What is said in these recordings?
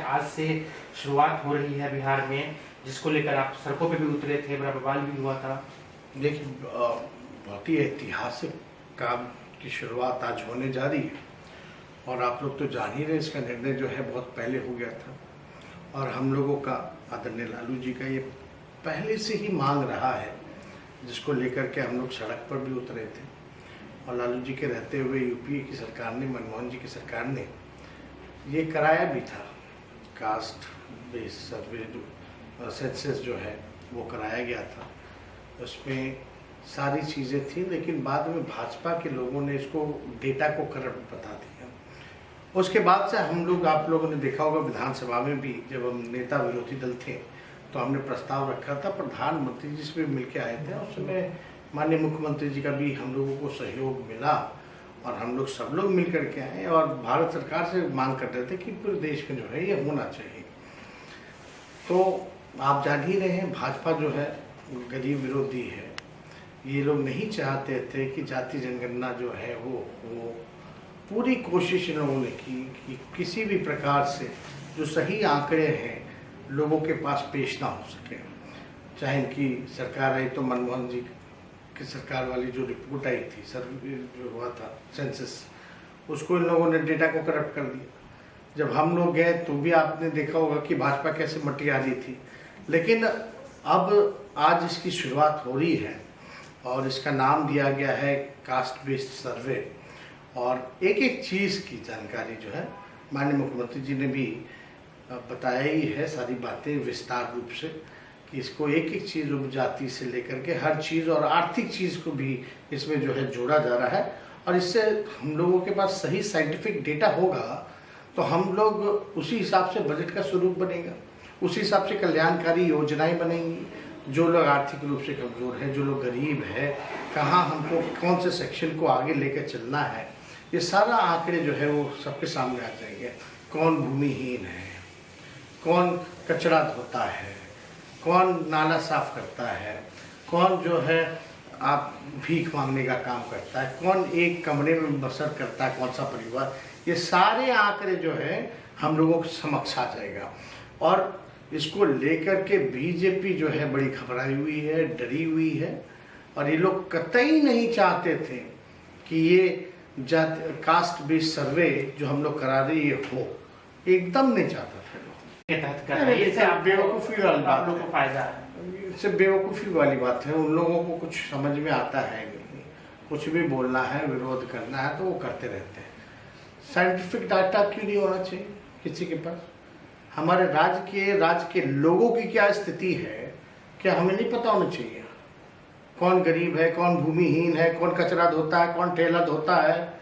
आज से शुरुआत हो रही है बिहार में, जिसको लेकर आप सड़कों पे भी उतरे थे, बड़ा बवाल भी हुआ था। देखिए, बहुत ही ऐतिहासिक काम की शुरुआत आज होने जा रही है और आप लोग तो जान ही रहे, इसका निर्णय जो है बहुत पहले हो गया था और हम लोगों का, आदरणीय लालू जी का ये पहले से ही मांग रहा है, जिसको लेकर के हम लोग सड़क पर भी उतरे थे। और लालू जी के रहते हुए यूपीए की सरकार ने, मनमोहन जी की सरकार ने ये कराया भी था, कास्ट बेस सर्वे जो सेंसस जो है वो कराया गया था। उसमें सारी चीज़ें थी, लेकिन बाद में भाजपा के लोगों ने इसको डेटा को करप्ट बता दिया। उसके बाद से हम लोग, आप लोगों ने देखा होगा विधानसभा में भी, जब हम नेता विरोधी दल थे तो हमने प्रस्ताव रखा था, प्रधानमंत्री जी से भी मिलके आए थे। उस समय माननीय मुख्यमंत्री जी का भी हम लोगों को सहयोग मिला और हम लोग सब लोग मिल करके आए और भारत सरकार से मांग कर रहे थे कि पूरे देश में जो है ये होना चाहिए। तो आप जान ही रहे हैं, भाजपा जो है गरीब विरोधी है। ये लोग नहीं चाहते थे कि जाति जनगणना जो है वो पूरी कोशिश इन लोगों ने की कि किसी भी प्रकार से जो सही आंकड़े हैं लोगों के पास पेश ना हो सके। चाहे इनकी सरकार आई तो मनमोहन जी की सरकार वाली जो रिपोर्ट आई थी, सर्वे जो हुआ था सेंसस, उसको इन लोगों ने डेटा को करप्ट कर दिया। जब हम लोग गए तो भी आपने देखा होगा कि भाजपा कैसे मटी आ रही थी। लेकिन अब आज इसकी शुरुआत हो रही है और इसका नाम दिया गया है कास्ट बेस्ड सर्वे। और एक एक चीज़ की जानकारी जो है माननीय मुख्यमंत्री जी ने भी बताया ही है, सारी बातें विस्तार रूप से, कि इसको एक एक चीज़ उपजाति से लेकर के हर चीज़ और आर्थिक चीज़ को भी इसमें जो है जोड़ा जा रहा है। और इससे हम लोगों के पास सही साइंटिफिक डेटा होगा तो हम लोग उसी हिसाब से बजट का स्वरूप बनेगा, उसी हिसाब से कल्याणकारी योजनाएं बनेंगी। जो लोग आर्थिक रूप से कमज़ोर है, जो लोग गरीब है, कहाँ हमको कौन से सेक्शन को आगे लेकर चलना है, ये सारा आंकड़े जो है वो सबके सामने आ जाएंगे। कौन भूमिहीन है, कौन कचरा धोता है, कौन नाला साफ करता है, कौन जो है आप भीख मांगने का काम करता है, कौन एक कमरे में बसर करता है, कौन सा परिवार, ये सारे आंकड़े जो है हम लोगों के समक्ष आ जाएगा। और इसको लेकर के बीजेपी जो है बड़ी घबराई हुई है, डरी हुई है और ये लोग कतई नहीं चाहते थे कि ये कास्ट बेस्ड सर्वे जो हम लोग करा रहे ये हो, एकदम नहीं चाहता था लोग। इससे आप बेवकूफ़ी वाली बात लोगों को फायदा है, इससे बेवकूफ़ी वाली बात है। उन लोगों को कुछ समझ में आता है नहीं, कुछ भी बोलना है, विरोध करना है तो वो करते रहते हैं। साइंटिफिक डाटा क्यों नहीं होना चाहिए किसी के पास? हमारे राज्य के लोगों की क्या स्थिति है, क्या हमें नहीं पता होना चाहिए? कौन गरीब है, कौन भूमिहीन है, कौन कचरा धोता है, कौन ठेला धोता है,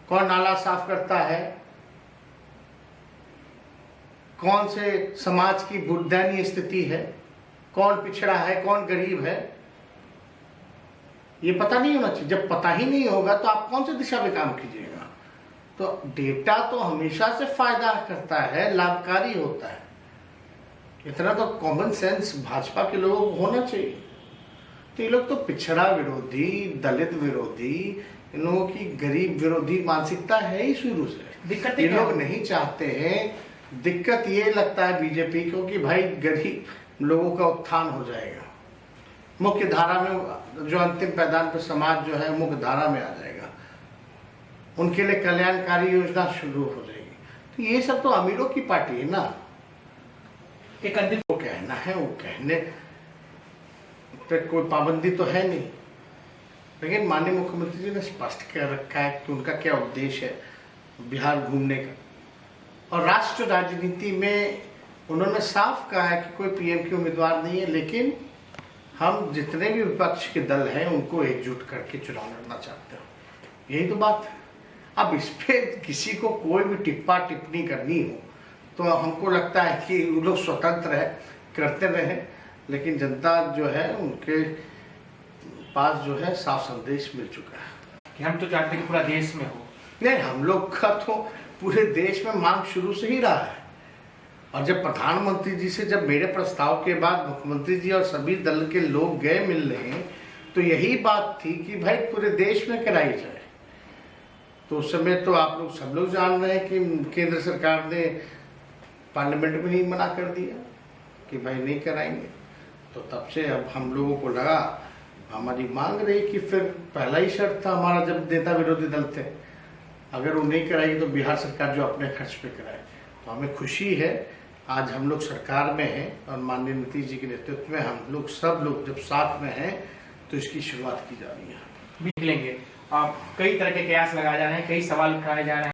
कौन नाला साफ करता है, कौन से समाज की बुर्दयनीय स्थिति है, कौन पिछड़ा है, कौन गरीब है, ये पता नहीं होना चाहिए। जब पता ही नहीं होगा तो आप कौन सी दिशा में काम कीजिएगा? तो डेटा तो हमेशा से फायदा करता है, लाभकारी होता है। इतना तो कॉमन सेंस भाजपा के लोगों को होना चाहिए। तो ये लोग तो पिछड़ा विरोधी, दलित विरोधी, इन लोगों की गरीब विरोधी मानसिकता है ही शुरू से। ये लोग नहीं चाहते हैं। दिक्कत ये लगता है बीजेपी को कि भाई गरीब लोगों का उत्थान हो जाएगा, मुख्य धारा में जो अंतिम पैदान पर समाज जो है मुख्य धारा में आ जाएगा, उनके लिए कल्याणकारी योजना शुरू हो जाएगी। तो ये सब तो अमीरों की पार्टी है ना। एक अंतिम वो कहना है, वो कहने पर कोई पाबंदी तो है नहीं, लेकिन माननीय मुख्यमंत्री जी ने स्पष्ट कर रखा है कि उनका क्या उद्देश्य है बिहार घूमने का। और राष्ट्र राजनीति में उन्होंने साफ कहा है कि कोई पीएम के उम्मीदवार नहीं है, लेकिन हम जितने भी विपक्ष के दल हैं उनको एकजुट करके चुनाव लड़ना चाहते हैं। यही तो बात है। अब इस पर किसी को कोई भी टिप्पा टिप्पणी करनी हो तो हमको लगता है कि वो लोग स्वतंत्र है, करते रहे, लेकिन जनता जो है उनके पास जो है साफ संदेश मिल चुका है कि हम तो चाहते हैं कि पूरा देश में हो। नहीं, हम लोग का तो पूरे देश में मांग शुरू से ही रहा है। और जब प्रधानमंत्री जी से, जब मेरे प्रस्ताव के बाद मुख्यमंत्री जी और सभी दल के लोग गए मिलने, तो यही बात थी कि भाई पूरे देश में कराई जाए। तो उस समय तो आप लोग सब लोग जान रहे हैं कि केंद्र सरकार ने पार्लियामेंट में ही मना कर दिया कि भाई नहीं कराएंगे। तो तब से अब हम लोगों को लगा, हमारी मांग रही कि फिर पहला ही शर्त था हमारा जब नेता विरोधी दल थे, अगर वो नहीं कराएगी तो बिहार सरकार जो अपने खर्च पे कराए। तो हमें खुशी है आज हम लोग सरकार में हैं और माननीय नीतीश जी के नेतृत्व में हम लोग सब लोग जब साथ में हैं तो इसकी शुरुआत की जा रही है। निकलेंगे, कई तरह के कयास लगाए जा रहे हैं, कई सवाल उठाए जा रहे हैं।